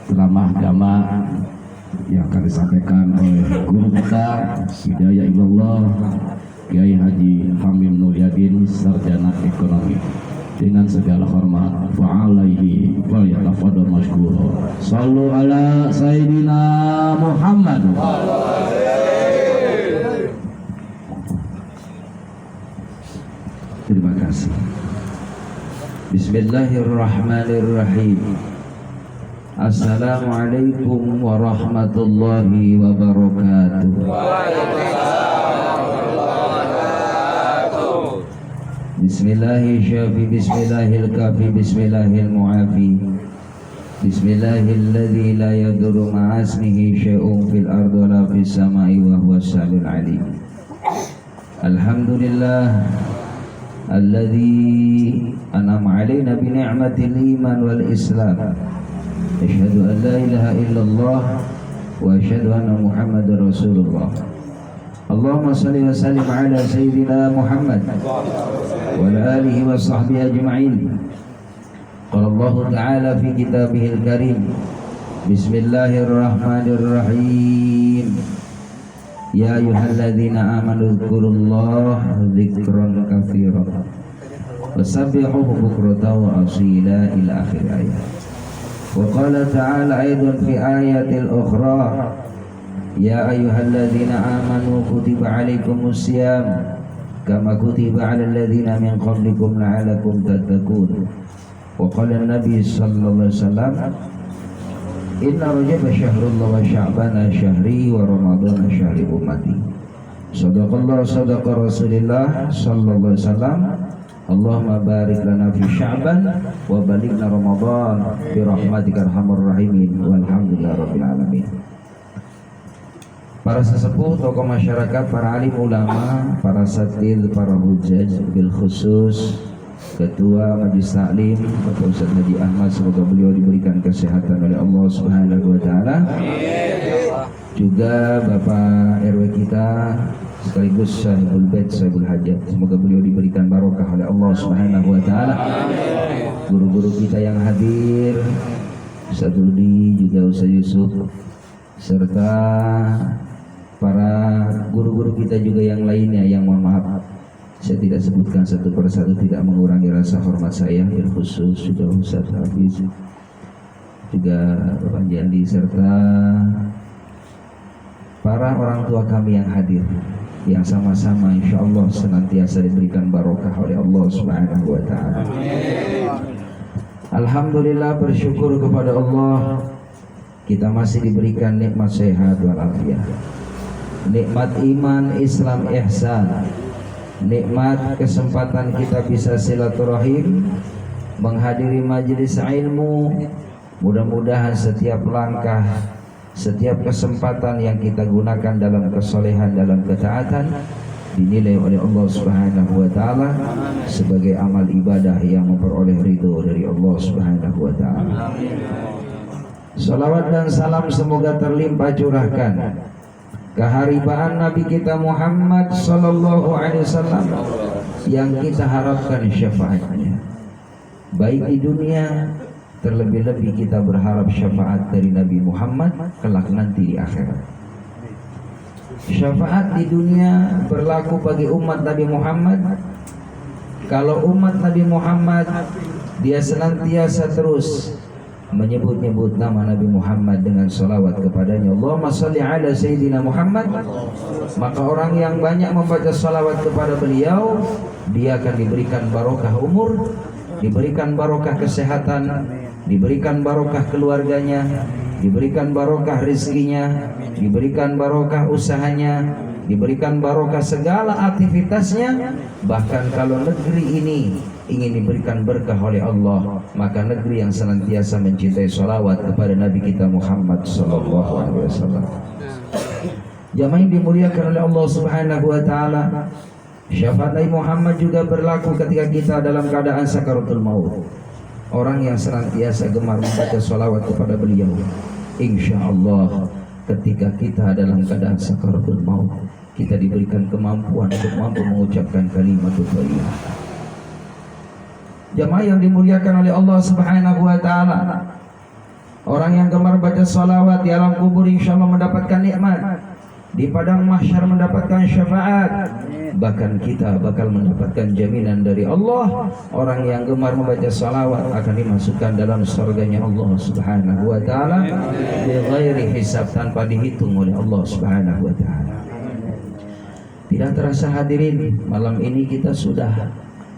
ceramah agama yang akan disampaikan oleh guru kita Hidayah Ilallah Kiai Haji Hamim Nuryadin, sarjana ekonomi. Dengan segala hormat, fa'alaihi wa yatafadhal mashkura. Sallu ala Sayyidina Muhammad. Terima kasih. Bismillahirrahmanirrahim. Assalamualaikum warahmatullahi wabarakatuh. Bismillahil syafi, bismillahil kafi, bismillahil mu'afi, bismillahilladzi la yadurru ma'asmihi syai'un fil ardi wa la fis sama'i wa huwas samiul alim. Alhamdulillah alladzi an'ama 'alaina bi ni'matil iman wal islam. Asyhadu an la ilaha illallah wa asyhadu anna Muhammadar Rasulullah. Allahumma shalli wa sallim ala sayyidina Muhammad wa ala alihi wa sahbihi ajma'in. Qala Allah ta'ala fi kitabihil karim. Bismillahirrahmanirrahim. Ya ayyuhalladzina amanu dzkurullaha dzikran katsiran wasabbihuhu bukratan wa asila ila akhir ayat. Wa qala ta'ala aidan fi ayatil ukhra. Ya ayyuhalladzina amanu kutiba alaikumus syiyam kama kutiba alal ladzina min qablikum la'allakum tattaqun. Wa qala an-nabi sallallahu alaihi wasallam inna rajaba syahrullah wa sya'bana syahri wa ramadhana syahri ummati. Sadaqallah sadaqa rasulillah sallallahu alaihi wasallam. Allahumma barik lana fi sya'ban wa balighna ramadhan bi rahmatika arhamar rahimin walhamdulillahi rabbil alamin. Para sesepuh, tokoh masyarakat, para alim ulama, para satid, para hujjaj, bil khusus Ketua Majelis Taklim Bapak Ustaz Haji Ahmad, semoga beliau diberikan kesehatan oleh Allah Subhanahu wa taala. Juga Bapak RW kita sekaligus Sahibul Bait, Sahibul Hajat, semoga beliau diberikan barokah oleh Allah Subhanahu wa taala. Guru-guru kita yang hadir, Ustaz Rudi, juga Ustaz Yusuf, serta para guru-guru kita juga yang lainnya yang mohon maaf saya tidak sebutkan satu persatu, tidak mengurangi rasa hormat saya. Bil khusus juga Ustaz Hafiz, juga Bapak Jali, serta para orang tua kami yang hadir, yang sama-sama insyaallah senantiasa diberikan barokah oleh Allah Subhanahu wa taala. Alhamdulillah, bersyukur kepada Allah kita masih diberikan nikmat sehat walafiat, nikmat iman, Islam, ihsan, nikmat kesempatan kita bisa silaturahim, menghadiri majelis ilmu. Mudah-mudahan setiap langkah, setiap kesempatan yang kita gunakan dalam kesolehan, dalam ketaatan, dinilai oleh Allah Subhanahu wa taala sebagai amal ibadah yang memperoleh ridho dari Allah Subhanahu wa taala. Salawat dan salam semoga terlimpah curahkan keharibaan Nabi kita Muhammad sallallahu alaihi wasallam yang kita harapkan syafaatnya baik di dunia, terlebih-lebih kita berharap syafaat dari Nabi Muhammad kelak nanti di akhirat. Syafaat di dunia berlaku bagi umat Nabi Muhammad. Kalau umat Nabi Muhammad dia senantiasa terus menyebut-nyebut nama Nabi Muhammad dengan salawat kepadanya, Allahumma shalli ala Sayyidina Muhammad, maka orang yang banyak membaca salawat kepada beliau, dia akan diberikan barokah umur, diberikan barokah kesehatan, diberikan barokah keluarganya, diberikan barokah rezekinya, diberikan barokah usahanya, diberikan barokah segala aktivitasnya. Bahkan kalau negeri ini ingin diberikan berkah oleh Allah, maka negeri yang senantiasa mencintai salawat kepada Nabi kita Muhammad sallallahu alaihi wasallam. Jamaah yang dimuliakan oleh Allah Subhanahu wa taala, syafaat Nabi Muhammad juga berlaku ketika kita dalam keadaan sakaratul maut. Orang yang senantiasa gemar membaca salawat kepada beliau, insyaallah ketika kita dalam keadaan sakaratul maut, kita diberikan kemampuan untuk mampu mengucapkan kalimat thayyibah. Jamaah yang dimuliakan oleh Allah Subhanahu wa taala, Orang yang gemar baca salawat di alam kubur insya Allah mendapatkan nikmat, di padang mahsyar mendapatkan syafaat. Bahkan kita bakal mendapatkan jaminan dari Allah. Orang yang gemar membaca salawat akan dimasukkan dalam surganya Allah Subhanahu wa taala bighairi hisab, tanpa dihitung oleh Allah Subhanahu wa taala. Tidak terasa hadirin, malam ini kita sudah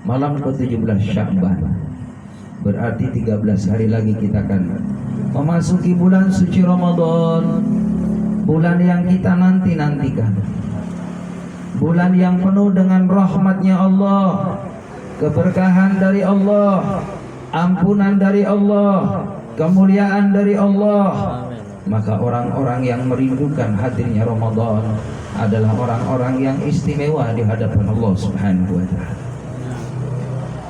malam ke-17 Sya'ban. Berarti 13 hari lagi kita akan memasuki bulan suci Ramadan, bulan yang kita nanti-nantikan, bulan yang penuh dengan rahmatnya Allah, keberkahan dari Allah, ampunan dari Allah, kemuliaan dari Allah. Maka orang-orang yang merindukan hadirnya Ramadan adalah orang-orang yang istimewa di hadapan Allah Subhanahu wa taala.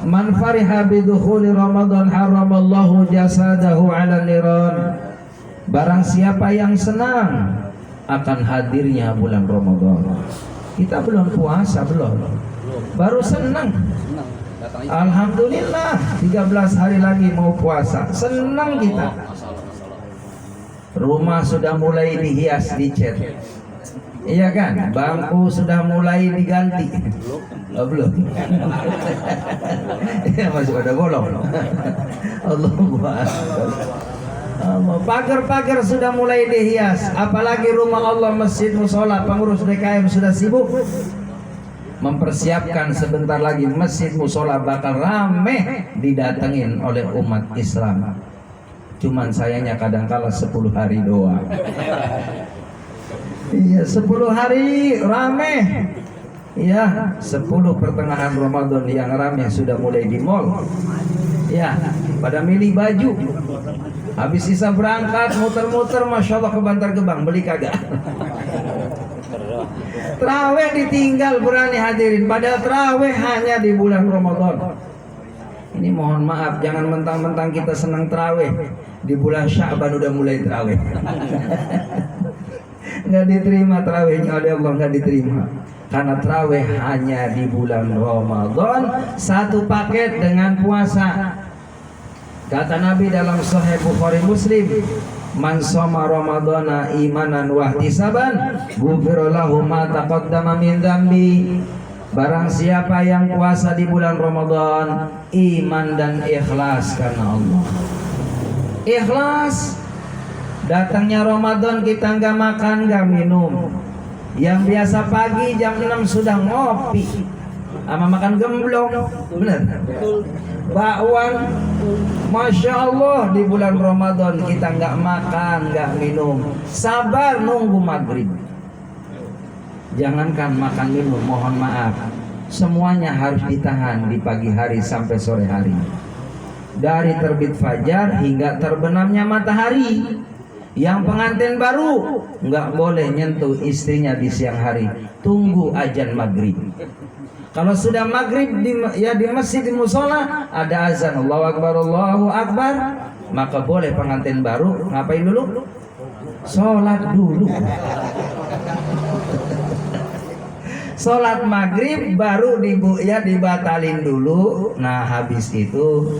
Man fariha bidukhuli Ramadan haramallahu jasadahu ala niran. Barang siapa yang senang akan hadirnya bulan Ramadan. Kita belum puasa, belum. Baru senang. Alhamdulillah 13 hari lagi mau puasa. Senang kita. Rumah sudah mulai dihias, dicat. Iya kan? Bangku sudah mulai diganti. Oh, belum. Ya, masih ada bolong. Allahu Akbar. Pagar-pagar sudah mulai dihias. Apalagi rumah Allah, masjid, musola, pengurus DKM sudah sibuk mempersiapkan. Sebentar lagi masjid, musola bakal rame didatengin oleh umat Islam. Cuman sayangnya kadang-kala 10 hari doang. Iya, 10 hari rame. Ya, 10 pertengahan Ramadan yang ramai sudah mulai di mall. Ya, pada milih baju. Habis sisa berangkat muter-muter, masya Allah ke Bantar Gebang, beli kagak. Terawih ditinggal, berani hadirin. Padahal terawih hanya di bulan Ramadan. Ini mohon maaf, jangan mentang-mentang kita senang terawih, di bulan Sya'ban udah mulai terawih. Nggak diterima terawihnya oleh Allah, nggak diterima. Karena terawih hanya di bulan Ramadan, satu paket dengan puasa. Kata Nabi dalam Sahih Bukhari Muslim, man shoma ramadhana imanan wa ihtisaban ghufira lahu ma taqaddama min dzambi. Barang siapa yang puasa di bulan Ramadan, iman dan ikhlas karena Allah. Ikhlas. Datangnya Ramadan kita nggak makan, nggak minum. Yang biasa pagi jam 6 sudah ngopi sama makan gemblong, benar? Bakwan, masya Allah di bulan Ramadan kita nggak makan, nggak minum, sabar nunggu maghrib. Jangankan makan minum, mohon maaf, semuanya harus ditahan di pagi hari sampai sore hari. Dari terbit fajar hingga terbenamnya matahari. Yang pengantin baru nggak boleh nyentuh istrinya di siang hari, tunggu azan maghrib. Kalau sudah maghrib di masjid, di musola ada azan Allahu Akbar, maka boleh pengantin baru ngapain dulu? Sholat dulu. Sholat maghrib baru dibatalin dulu. Nah habis itu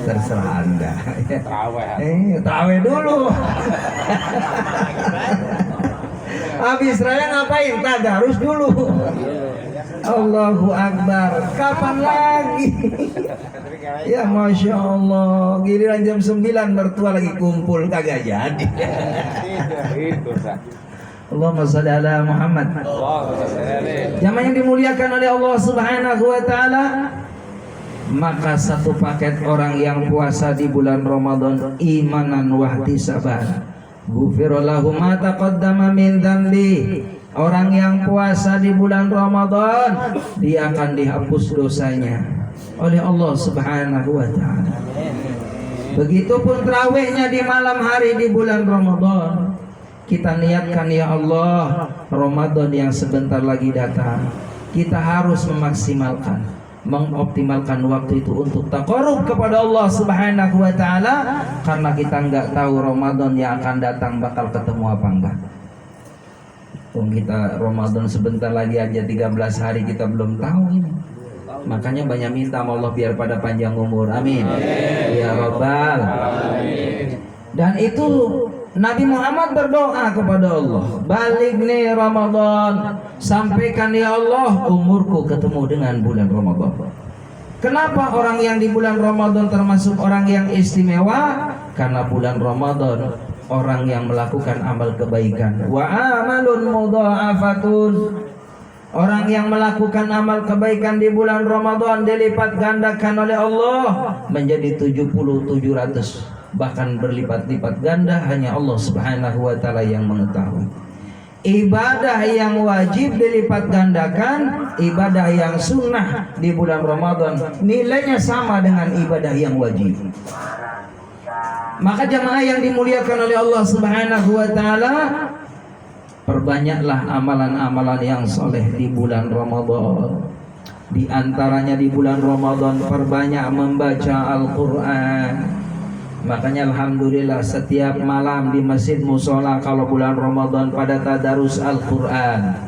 terserah Anda. Tarawih dulu. Habis raya ngapain? Tadarus dulu. Allahu Akbar. Kapan lagi? Ya masya Allah. Giliran jam 9 mertua lagi kumpul kagak jadi. Allahumma shalli ala Muhammad. Jamaah yang dimuliakan oleh Allah Subhanahu wa taala, maka satu paket orang yang puasa di bulan Ramadan imanan wa ihtisaban ghufira lahu ma taqaddama min dzambi. Orang yang puasa di bulan Ramadan, dia akan dihapus dosanya oleh Allah Subhanahu wa taala. Begitupun tarawihnya di malam hari di bulan Ramadan. Kita niatkan, ya Allah, Ramadan yang sebentar lagi datang, kita harus memaksimalkan, mengoptimalkan waktu itu untuk taqarrub kepada Allah Subhanahu wa taala, karena kita nggak tahu Ramadan yang akan datang bakal ketemu apa enggak. Kita Ramadan sebentar lagi aja 13 hari kita belum tahu ini. Makanya banyak minta sama Allah biar pada panjang umur. Amin. Ya Rabbal. Amin. Dan itu Nabi Muhammad berdoa kepada Allah, balighni Ramadan, sampaikan ya Allah umurku ketemu dengan bulan Ramadan. Kenapa orang yang di bulan Ramadan termasuk orang yang istimewa? Karena bulan Ramadan orang yang melakukan amal kebaikan. Wa amalun mudha'afatun. Orang yang melakukan amal kebaikan di bulan Ramadan dilipat gandakan oleh Allah menjadi 70, 700. Bahkan berlipat-lipat ganda, hanya Allah Subhanahu wa ta'ala yang mengetahui. Ibadah yang wajib dilipat gandakan, ibadah yang sunnah di bulan Ramadan nilainya sama dengan ibadah yang wajib. Maka jamaah yang dimuliakan oleh Allah Subhanahu wa ta'ala, perbanyaklah amalan-amalan yang soleh di bulan Ramadan. Di antaranya di bulan Ramadan perbanyak membaca Al-Quran. Makanya alhamdulillah setiap malam di masjid musola kalau bulan Ramadan pada tadarus Al-Quran.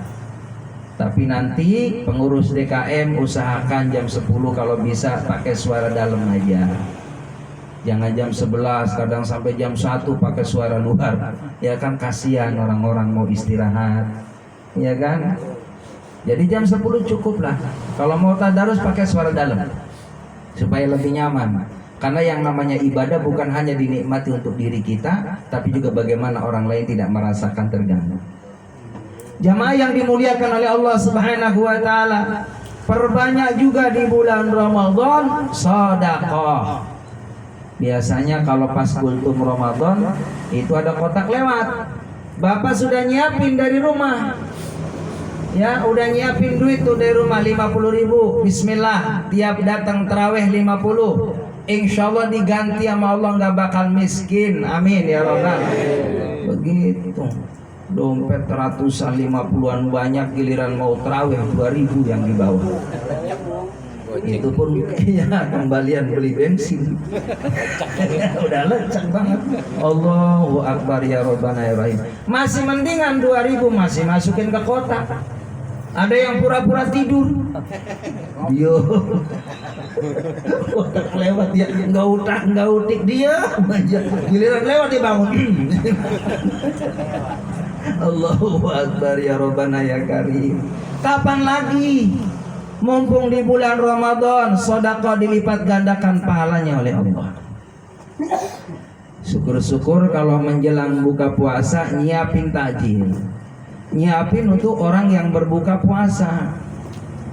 Tapi nanti pengurus DKM usahakan jam 10 kalau bisa pakai suara dalam aja. Jangan jam 11, kadang sampai jam 1 pakai suara luar. Ya kan kasihan orang-orang mau istirahat. Ya kan? Jadi jam 10 cukup lah. Kalau mau tadarus pakai suara dalam supaya lebih nyaman. Karena yang namanya ibadah bukan hanya dinikmati untuk diri kita, tapi juga bagaimana orang lain tidak merasakan terganggu. Jamaah yang dimuliakan oleh Allah Subhanahu wa ta'ala, perbanyak juga di bulan Ramadan sedekah. Biasanya kalau pas kultum Ramadan itu ada kotak lewat. Bapak sudah nyiapin dari rumah. Ya, udah nyiapin duit tuh dari rumah 50.000. Bismillah, tiap datang tarawih 50. Insya Allah diganti sama Allah, nggak bakal miskin. Amin ya Rabbal. Begitu. Dompet ratusan 50-an banyak, giliran mau tarawih 2.000 yang di bawah. Itu pun ya kembalian beli bensin. Udah lecek banget. Allahu Akbar ya Rabbana ya Rahim. Masih mendingan 2.000 masih masukin ke kotak. Ada yang pura-pura tidur. Yo. Lewat dia nggak utik dia aja. Giliran lewat dia bangun. Allahu Akbar ya Rabbana ya Karim. Kapan lagi? Mumpung di bulan Ramadan sedekah dilipat gandakan pahalanya oleh Allah. Syukur-syukur kalau menjelang buka puasa nyiapin takjil. Nyiapin untuk orang yang berbuka puasa.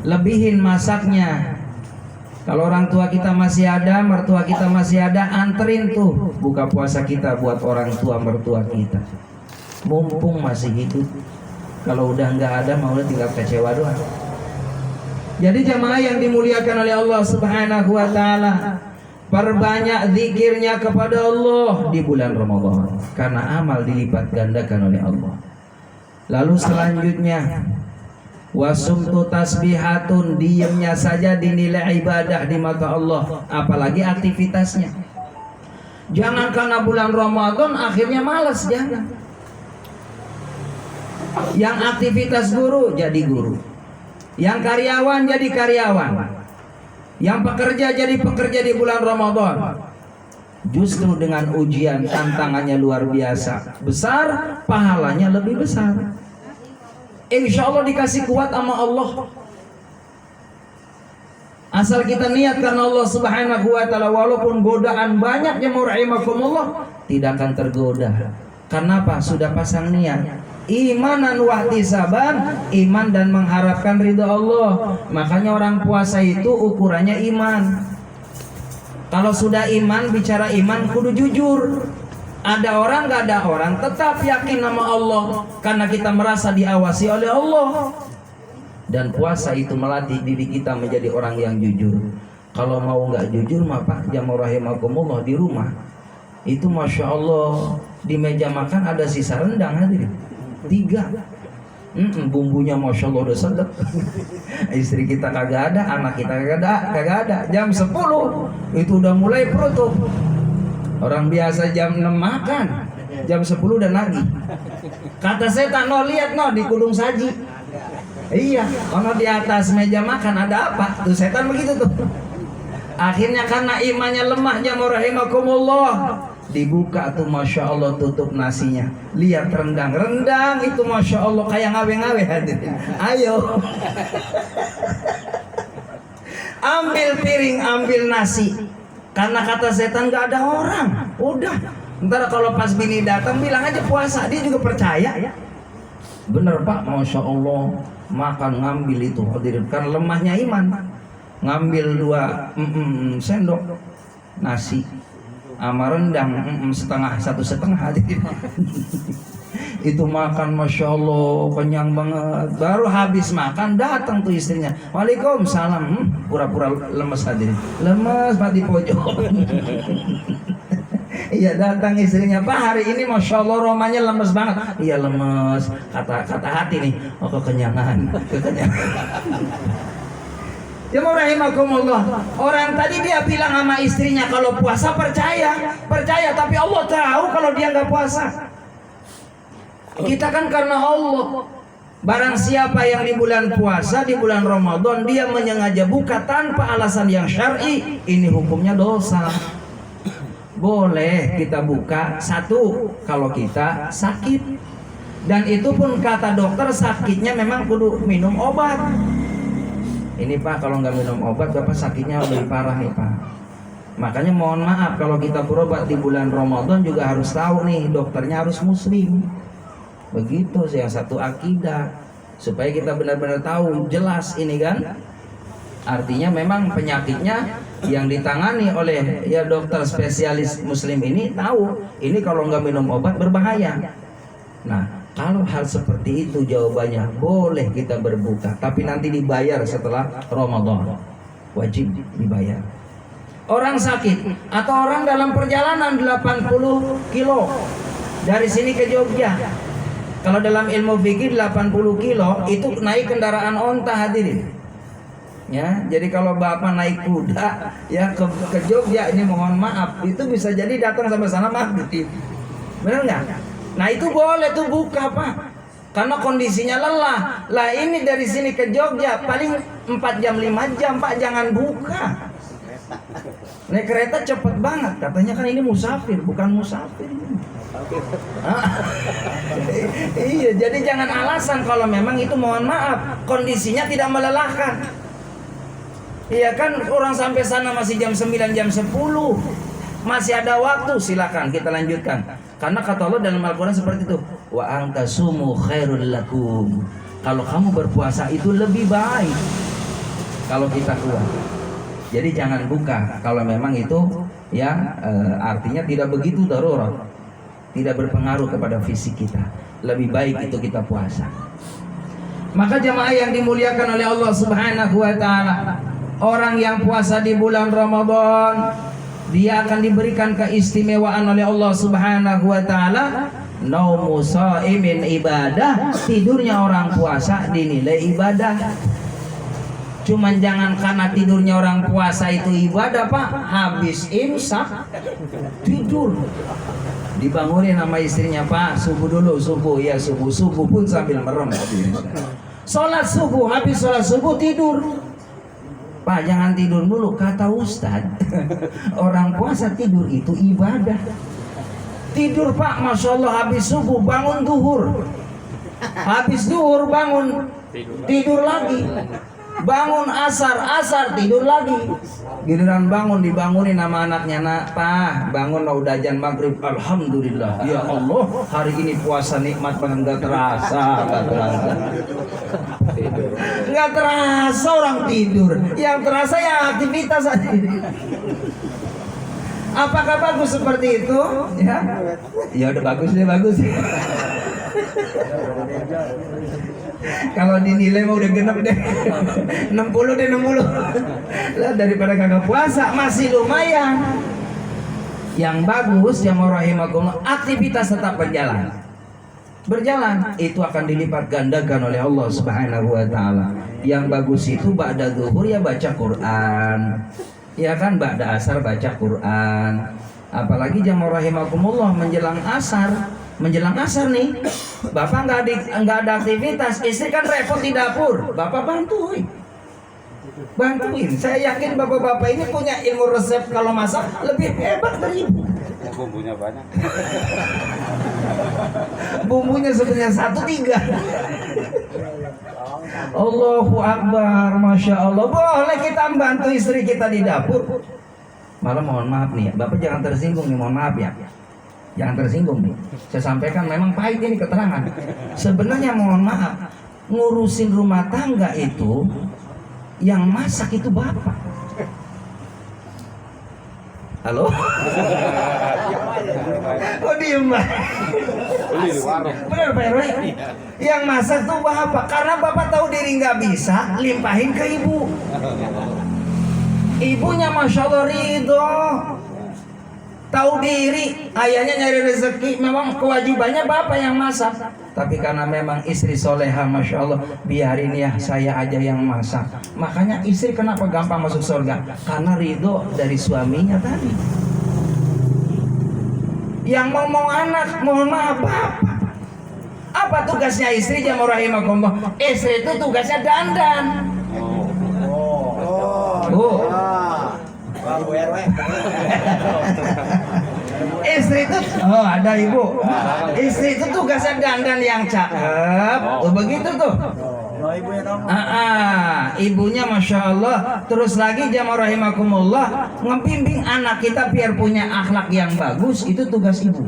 Lebihin masaknya. Kalau orang tua kita masih ada, mertua kita masih ada, anterin tuh buka puasa kita buat orang tua mertua kita. Mumpung masih hidup. Kalau udah nggak ada, mau tinggal kecewa doang. Jadi jamaah yang dimuliakan oleh Allah Subhanahu wa ta'ala, perbanyak zikirnya kepada Allah di bulan Ramadan, karena amal dilipat gandakan oleh Allah. Lalu selanjutnya, wasumtu tasbihatun, diamnya saja dinilai ibadah di mata Allah, apalagi aktivitasnya. Jangan karena bulan Ramadan akhirnya malas, jangan. Yang aktivitas guru jadi guru, yang karyawan jadi karyawan, yang pekerja jadi pekerja di bulan Ramadan. Justru dengan ujian tantangannya luar biasa besar, pahalanya lebih besar. Insya Allah dikasih kuat sama Allah. Asal kita niat karena Allah Subhanahu wa ta'ala. Walaupun godaan banyak, ya rahimakumullah, tidak akan tergoda. Karena apa? Sudah pasang niat. Imanan wahtisaban, iman dan mengharapkan ridha Allah. Makanya orang puasa itu ukurannya iman. Kalau sudah iman, bicara iman kudu jujur. Ada orang gak ada orang, tetap yakin nama Allah, karena kita merasa diawasi oleh Allah. Dan puasa itu melatih diri kita menjadi orang yang jujur. Kalau mau gak jujur, maka jamaah rahimakumullah di rumah itu masya Allah, di meja makan ada sisa rendang hadirin 3. Bumbunya masya Allah udah sedap. Istri kita kagak ada, anak kita kagak ada. Jam 10 itu udah mulai perut tuh. Orang biasa jam 6 makan, jam 10 udah nagih. Kata setan, no lihat no di kudung saji. Iya, ono di atas meja makan ada apa? Tuh setan begitu tuh. Akhirnya karena imannya lemah, jamaah rahimakumullah, Dibuka tuh Masya Allah, tutup nasinya. Lihat rendang itu Masya Allah kayak ngawe-ngawe hadirin. Ayo ambil piring, ambil nasi. Karena kata setan gak ada orang. Udah, ntar kalau pas bini datang bilang aja puasa, dia juga percaya ya. Bener Pak, Masya Allah. Makan ngambil itu hadirin, kan lemahnya iman. Ngambil 2 sendok nasi sama rendang satu setengah hadirin. Itu makan Masya Allah kenyang banget. Baru habis makan datang tuh istrinya, Waalaikumsalam. Pura-pura lemes hadirin, lemes Pak di pojok. Iya, datang istrinya, Pak hari ini Masya Allah romanya lemes banget. Iya lemes, kata hati nih, oh kekenyangan. Jemaah rahimakumullah, orang tadi dia bilang sama istrinya kalau puasa percaya, tapi Allah tahu kalau dia nggak puasa. Kita kan karena Allah. Barang siapa yang di bulan puasa, di bulan Ramadan dia menyengaja buka tanpa alasan yang syar'i, ini hukumnya dosa. Boleh kita buka satu kalau kita sakit, dan itu pun kata dokter sakitnya memang kudu minum obat. Ini Pak, kalau nggak minum obat Bapak sakitnya lebih parah nih Pak. Makanya mohon maaf kalau kita berobat di bulan Ramadan juga harus tahu nih dokternya harus muslim. Begitu sih, yang satu akidah, supaya kita benar-benar tahu jelas ini kan. Artinya memang penyakitnya yang ditangani oleh ya dokter spesialis muslim ini tahu ini kalau nggak minum obat berbahaya. Nah, kalau hal seperti itu jawabannya boleh kita berbuka, tapi nanti dibayar setelah Ramadan. Wajib dibayar. Orang sakit atau orang dalam perjalanan 80 kilo dari sini ke Jogja. Kalau dalam ilmu fikih 80 kilo itu naik kendaraan onta hadirin. Ya, jadi kalau Bapak naik kuda ya ke Jogja, ini mohon maaf itu bisa jadi datang sampai sana maghrib. Benar nggak? Nah itu boleh tuh buka Pak, karena kondisinya lelah. Lah ini dari sini ke Jogja paling 4 jam 5 jam Pak, jangan buka. Naik kereta cepet banget, katanya kan ini musafir, bukan musafir. Iya, jadi jangan alasan kalau memang itu mohon maaf kondisinya tidak melelahkan. Iya kan, orang sampai sana masih jam 9 jam 10, masih ada waktu, silakan kita lanjutkan. Karena kata Allah dalam Al-Quran seperti itu, wa antasumu khairul lakum. Kalau kamu berpuasa itu lebih baik kalau kita kuat. Jadi jangan buka kalau memang itu ya artinya tidak begitu darurat, tidak berpengaruh kepada fisik kita. Lebih baik itu kita puasa. Maka jamaah yang dimuliakan oleh Allah Subhanahu wa taala, orang yang puasa di bulan Ramadan dia akan diberikan keistimewaan oleh Allah Subhanahu wa taala. Naumu shaimin ibadah, tidurnya orang puasa dinilai ibadah. Cuman jangan karena tidurnya orang puasa itu ibadah Pak, habis imsak tidur. Dibangunin sama istrinya, Pak subuh dulu, subuh ya, subuh pun sambil merem. Sholat subuh, habis sholat subuh tidur. Pak jangan tidur dulu, kata Ustadz. Orang puasa tidur itu ibadah. Tidur Pak, Masya Allah, habis subuh bangun duhur, habis duhur bangun tidur lagi, bangun asar tidur lagi. Giliran bangun dibangunin sama anaknya, nak Pak bangun lo udah azan maghrib. Alhamdulillah ya Allah, hari ini puasa nikmat banget, nggak terasa nggak terasa orang tidur, yang terasa ya aktivitas aja. Apakah bagus seperti itu? Ya, ya udah bagus deh, bagus. Kalau dinilai mau udah genep deh, 60 deh 60. Lah daripada kagak puasa masih lumayan. Yang bagus yang rahimakumullah, aktivitas tetap berjalan. Berjalan itu akan dilipat gandakan oleh Allah Subhanahu wa taala. Yang bagus itu ba'da zuhur ya baca Quran. Ya kan, ba'da asar baca Quran. Apalagi jamaah rahimakumullah menjelang asar nih, Bapak nggak ada aktivitas, istri kan repot di dapur, Bapak bantuin. Saya yakin bapak-bapak ini punya ilmu resep kalau masak lebih hebat dari ibu. Bumbunya banyak. Bumbunya sebenarnya 1-3. Allahu Akbar, Masya Allah. Boleh kita membantu istri kita di dapur. Malah mohon maaf nih, Bapak jangan tersinggung nih, mohon maaf ya. Jangan tersinggung nih. Saya sampaikan memang pahit ini keterangan. Sebenarnya mohon maaf, ngurusin rumah tangga itu yang masak itu Bapak. Halo? Kok diem Pak? Bener Pak RW? Yang masak tuh Bapak, karena Bapak tahu diri nggak bisa, limpahin ke ibu. Ibunya Masya Allah ridho, tahu diri, ayahnya nyari rezeki, memang kewajibannya Bapak yang masak. Tapi karena memang istri soleha, Masya Allah, biarin ya saya aja yang masak. Makanya istri kenapa gampang masuk surga? Karena ridho dari suaminya tadi. Yang mau anak, mohon maaf Bapak. Apa tugasnya istri? Jamaah rahimakumullah. Istri itu tugasnya dandan. Istri itu, oh ada ibu. Istri itu tugasnya dandan yang cakep. Oh begitu tuh. Ibunya Masya Allah. Terus lagi jamaah rahimakumullah, ngebimbing anak kita biar punya akhlak yang bagus. Itu tugas ibu.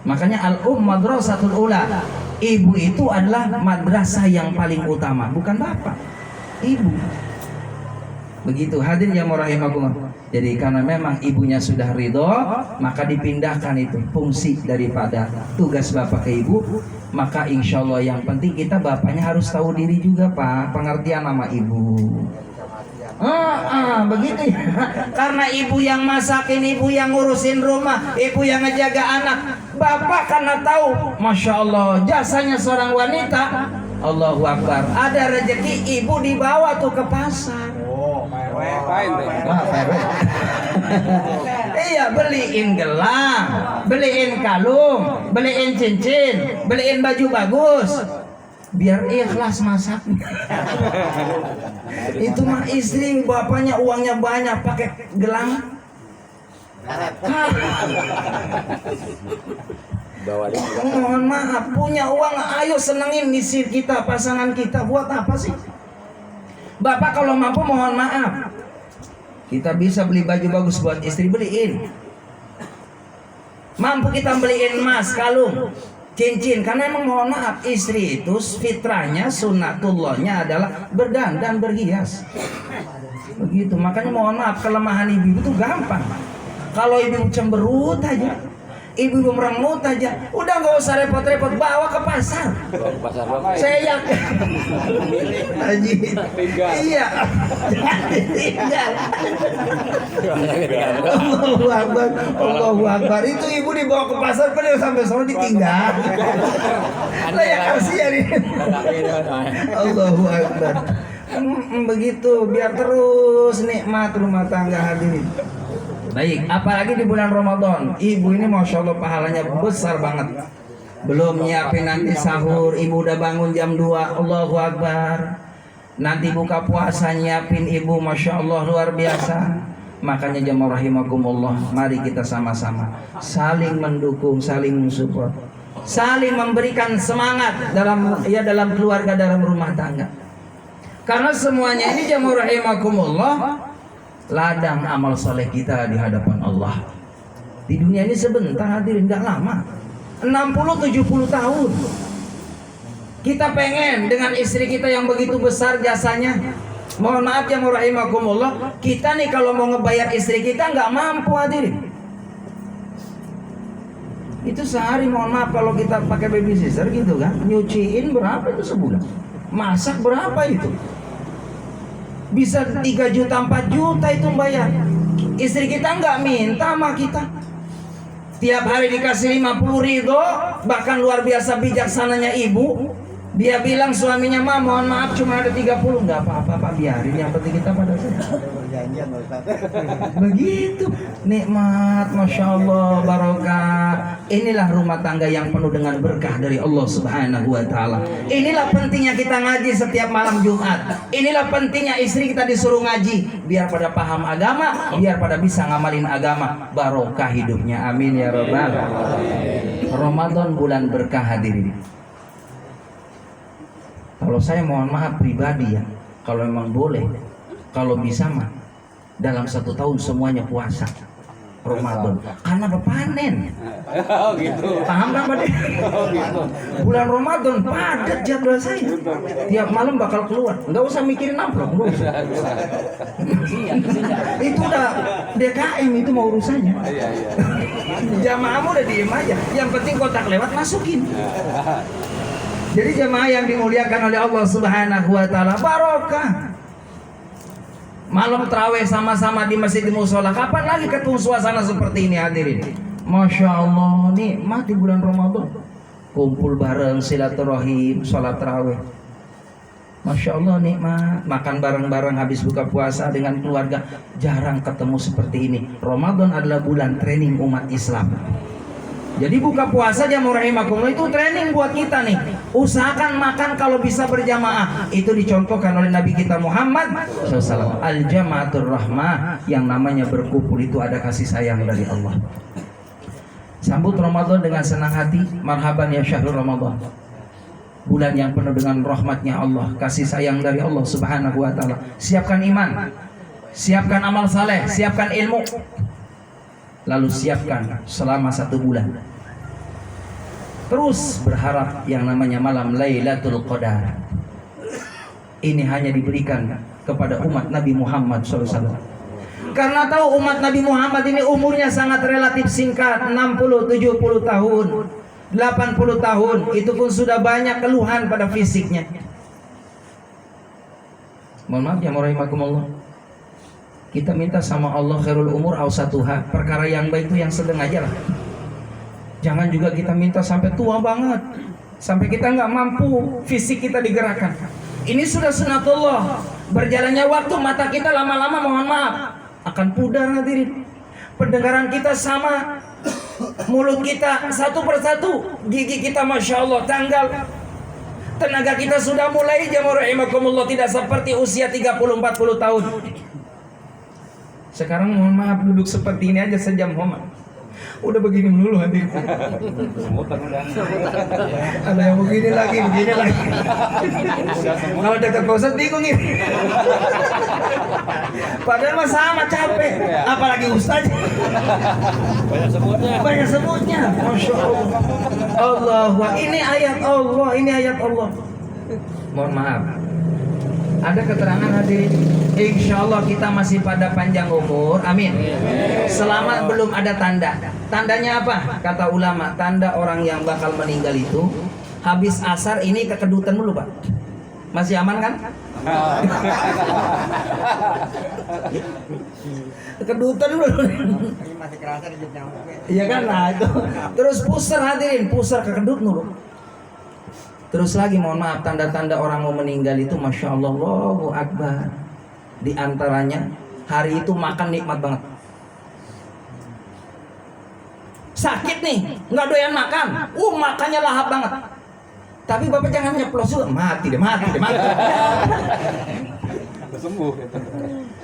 Makanya madrasatul ula. Ibu itu adalah madrasah yang paling utama, bukan bapak. Ibu. Begitu hadirin yang rahimakumullah. Jadi karena memang ibunya sudah ridho, maka dipindahkan itu fungsi daripada tugas bapak ke ibu. Maka insya Allah yang penting kita bapaknya harus tahu diri juga Pak, pengertian sama ibu. Begitu ya. Karena ibu yang masakin, ibu yang ngurusin rumah, ibu yang ngejaga anak. Bapak karena tahu, Masya Allah, jasanya seorang wanita. Allahu Akbar. Ada rezeki ibu dibawa tuh ke pasar. Iya, beliin gelang, beliin kalung, beliin cincin, beliin baju bagus, biar ikhlas masaknya. Itu mah istri, bapaknya uangnya banyak, pakai gelang. Mohon maaf, punya uang, ayo senengin nisir kita, pasangan kita. Buat apa sih? Bapak kalau mampu mohon maaf, kita bisa beli baju bagus buat istri, beliin. Mampu kita beliin emas, kalung, cincin. Karena emang mohon maaf, istri itu fitrahnya, sunnatullahnya adalah berdandan, berhias. Begitu, makanya mohon maaf, kelemahan ibu itu gampang. Kalau ibu cemberut aja, ibu merengut aja, udah nggak usah repot-repot, bawa ke pasar. Saya yakin. Haji, iya. Tinggal. Allahu Akbar, Allahu Akbar. Itu ibu dibawa ke pasar, padahal sampai sore ditinggal. Saya kasihan ini. Allahu Akbar. Begitu, biar terus nikmat rumah tangga hadirin. Baik, apalagi di bulan Ramadan, ibu ini Masya Allah pahalanya besar banget. Belum nyiapin nanti sahur, ibu udah bangun jam 2, Allahu Akbar. Nanti buka puasa nyiapin ibu, Masya Allah luar biasa. Makanya jamaah rahimakumullah, mari kita sama-sama saling mendukung, saling mensupport, saling memberikan semangat dalam keluarga, dalam rumah tangga. Karena semuanya ini jamaah rahimakumullah ladang amal soleh kita di hadapan Allah. Di dunia ini sebentar hadirin, nggak lama, 60-70 tahun. Kita pengen dengan istri kita yang begitu besar jasanya. Mohon maaf ya rahimakumullah, kita nih kalau mau ngebayar istri kita nggak mampu hadirin. Itu sehari mohon maaf kalau kita pakai babysitter gitu kan, nyuciin berapa itu sebulan, masak berapa itu, bisa 3 juta 4 juta itu bayar. Istri kita nggak minta sama kita, tiap hari dikasih 50 ridho. Bahkan luar biasa bijaksananya ibu, dia bilang suaminya, "Ma, mohon maaf cuma ada 30." "Nggak apa-apa Pak, biarin, yang penting kita pada sehat." Begitu nikmat, Masya Allah, barokah. Inilah rumah tangga yang penuh dengan berkah dari Allah Subhanahu wa Ta'ala. Inilah pentingnya kita ngaji setiap malam Jumat. Inilah pentingnya istri kita disuruh ngaji, biar pada paham agama, biar pada bisa ngamalin agama, barokah hidupnya. Amin ya rabbal alamin. Ramadan bulan berkah hadirin. Kalau saya mohon maaf pribadi ya, kalau memang boleh, kalau bisa mah dalam 1 tahun semuanya puasa Ramadan, karena berpanen. Oh gitu. Paham kan Pak? Oh gitu. Bulan Ramadan padat jadwal saya. Tiap malam bakal keluar. Nggak usah mikirin amplop, nggak usah. Itu udah DKM, itu mau urusannya. Iya iya. Jamaahmu udah diem aja. Yang penting kotak lewat masukin. Jadi jamaah yang dimuliakan oleh Allah Subhanahu wa Ta'ala, barokah. Malam tarawih sama-sama di masjid di musola. Kapan lagi ketemu suasana seperti ini hadirin? Masya Allah, nikmat di bulan Ramadan. Kumpul bareng, silaturahim, sholat tarawih. Masya Allah nikmat. Makan bareng-bareng habis buka puasa dengan keluarga. Jarang ketemu seperti ini. Ramadan adalah bulan training umat Islam. Jadi buka puasa jamaah rahimakumullah itu training buat kita nih. Usahakan makan kalau bisa berjamaah. Itu dicontohkan oleh Nabi kita Muhammad SAW. Al-jama'atur rahmah, yang namanya berkumpul itu ada kasih sayang dari Allah. Sambut Ramadan dengan senang hati. Marhaban ya syahrul Ramadan. Bulan yang penuh dengan rahmatnya Allah, kasih sayang dari Allah Subhanahu wa Ta'ala. Siapkan iman, siapkan amal saleh, siapkan ilmu. Lalu siapkan selama 1 bulan. Terus berharap yang namanya malam Lailatul Qadar. Ini hanya diberikan kepada umat Nabi Muhammad SAW. Karena tahu umat Nabi Muhammad ini umurnya sangat relatif singkat, 60, 70 tahun, 80 tahun. Itu pun sudah banyak keluhan pada fisiknya. Mohon maaf ya rahimakumullah. Kita minta sama Allah khairul umur awsatuha, perkara yang baik itu yang sedang aja lah. Jangan juga kita minta sampai tua banget, sampai kita nggak mampu fisik kita digerakkan. Ini sudah sunatullah. Berjalannya waktu mata kita lama-lama mohon maaf akan pudar hadirin. Pendengaran kita sama, mulut kita satu persatu, gigi kita masya Allah tanggal. Tenaga kita sudah mulai jamaah rahimakumullah tidak seperti usia 30-40 tahun. Sekarang mohon maaf duduk seperti ini aja sejam Muhammad. Udah begini dulu hadir. Ada yang begini lagi. Kalau dekat Ustaz bingung ini. Padahal mah sama capek. Apalagi Ustaz. Banyak sebutnya. Masya Allah. Allah. Ini ayat Allah. Ini ayat Allah. Mohon maaf. Ada keterangan hadirin. Insya Allah kita masih pada panjang umur. Amin. Selama belum ada tanda. Tandanya apa? Kata ulama, tanda orang yang bakal meninggal itu habis asar ini kekedutan dulu Pak. Masih aman kan? Kekedutan dulu. Masih kerasa di nyamuk. Iya kan? Nah itu. Terus pusar hadirin, pusar kekedut dulu. Terus lagi mohon maaf, tanda-tanda orang mau meninggal itu Masya Allah, Allahu Akbar. Di antaranya hari itu makan nikmat banget. Sakit nih, nggak doyan makan. Makannya lahap banget. Tapi Bapak jangan nyeplos juga, mati deh. Sembuh.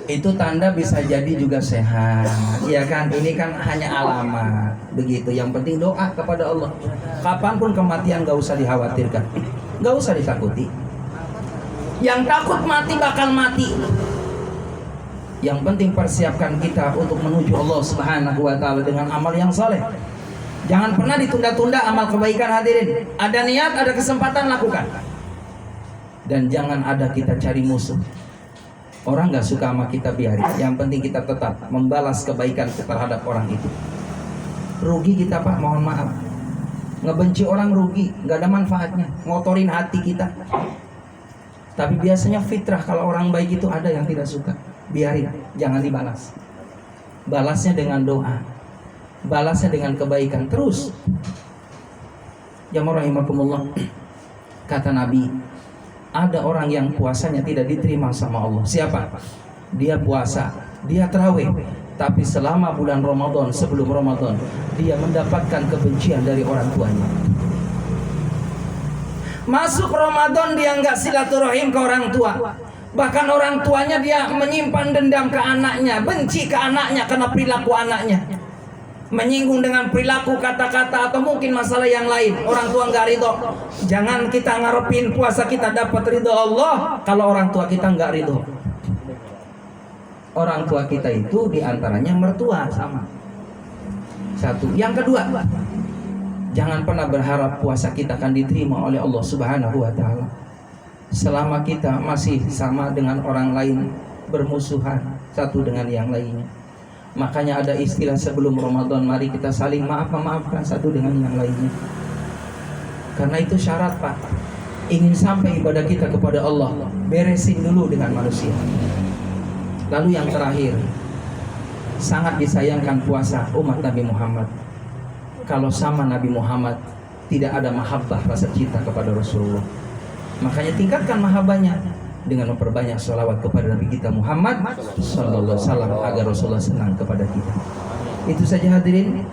Itu tanda bisa jadi juga sehat. Ya kan, ini kan hanya alamat. Begitu, yang penting doa kepada Allah. Kapanpun kematian gak usah dikhawatirkan, gak usah ditakuti. Yang takut mati bakal mati. Yang penting persiapkan kita untuk menuju Allah Subhanahu wa Ta'ala dengan amal yang saleh. Jangan pernah ditunda-tunda amal kebaikan hadirin. Ada niat, ada kesempatan, lakukan. Dan jangan ada kita cari musuh. Orang gak suka sama kita biarin. Yang penting kita tetap membalas kebaikan terhadap orang itu. Rugi kita Pak, mohon maaf. Ngebenci orang rugi, gak ada manfaatnya. Ngotorin hati kita. Tapi biasanya fitrah kalau orang baik itu ada yang tidak suka. Biarin, jangan dibalas. Balasnya dengan doa, balasnya dengan kebaikan terus. Jamaah rahimakumullah. Kata Nabi, ada orang yang puasanya tidak diterima sama Allah. Siapa? Dia puasa, dia tarawih, Tapi selama bulan Ramadan, sebelum Ramadan, dia mendapatkan kebencian dari orang tuanya. Masuk Ramadan dia nggak silaturahim ke orang tua. Bahkan orang tuanya dia menyimpan dendam ke anaknya, benci ke anaknya karena perilaku anaknya. Menyinggung dengan perilaku, kata-kata, atau mungkin masalah yang lain. Orang tua nggak ridho. Jangan kita ngarepin puasa kita dapat ridho Allah kalau orang tua kita nggak ridho. Orang tua kita itu diantaranya mertua sama. Satu. Yang kedua, jangan pernah berharap puasa kita akan diterima oleh Allah Subhanahu wa Ta'ala selama kita masih sama dengan orang lain, bermusuhan satu dengan yang lainnya. Makanya ada istilah sebelum Ramadan, mari kita saling maafkan satu dengan yang lainnya. Karena itu syarat, Pak. Ingin sampai ibadah kita kepada Allah, beresin dulu dengan manusia. Lalu yang terakhir, sangat disayangkan puasa umat Nabi Muhammad. Kalau sama Nabi Muhammad tidak ada mahabbah, rasa cinta kepada Rasulullah. Makanya tingkatkan mahabbahnya dengan memperbanyak sholawat kepada Nabi kita Muhammad Sallallahu Alaihi Wasallam agar Rasulullah senang kepada kita. Itu saja hadirin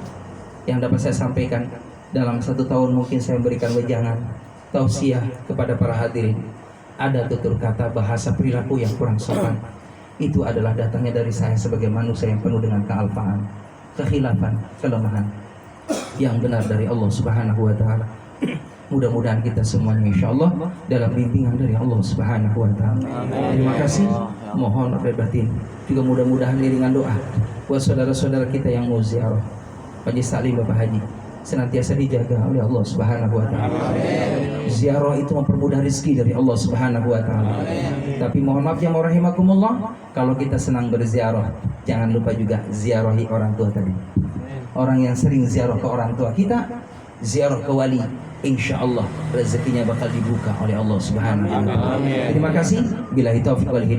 yang dapat saya sampaikan. Dalam 1 tahun mungkin saya memberikan wejangan, tausiah kepada para hadirin. Ada tutur kata, bahasa, perilaku yang kurang sopan. Itu adalah datangnya dari saya sebagai manusia yang penuh dengan kealpaan, kekhilafan, kelemahan. Yang benar dari Allah Subhanahu wa Ta'ala. Mudah-mudahan kita semuanya insyaallah dalam bimbingan dari Allah Subhanahu wa Ta'ala. Terima kasih. Mohon batin. Juga mudah-mudahan iringan doa buat saudara-saudara kita yang mau ziarah Haji Salim Bapak Haji senantiasa dijaga oleh Allah Subhanahu wa Ta'ala. Ziarah itu mempermudah rezeki dari Allah Subhanahu wa Ta'ala. Tapi mohon maaf yang rahimakumullah, kalau kita senang berziarah, jangan lupa juga ziarahi orang tua tadi. Orang yang sering ziarah ke orang tua kita, ziarah ke wali, insya Allah rezekinya bakal dibuka oleh Allah Subhanahu wa Ta'ala. Terima kasih. Billahi taufiq wal hidayah.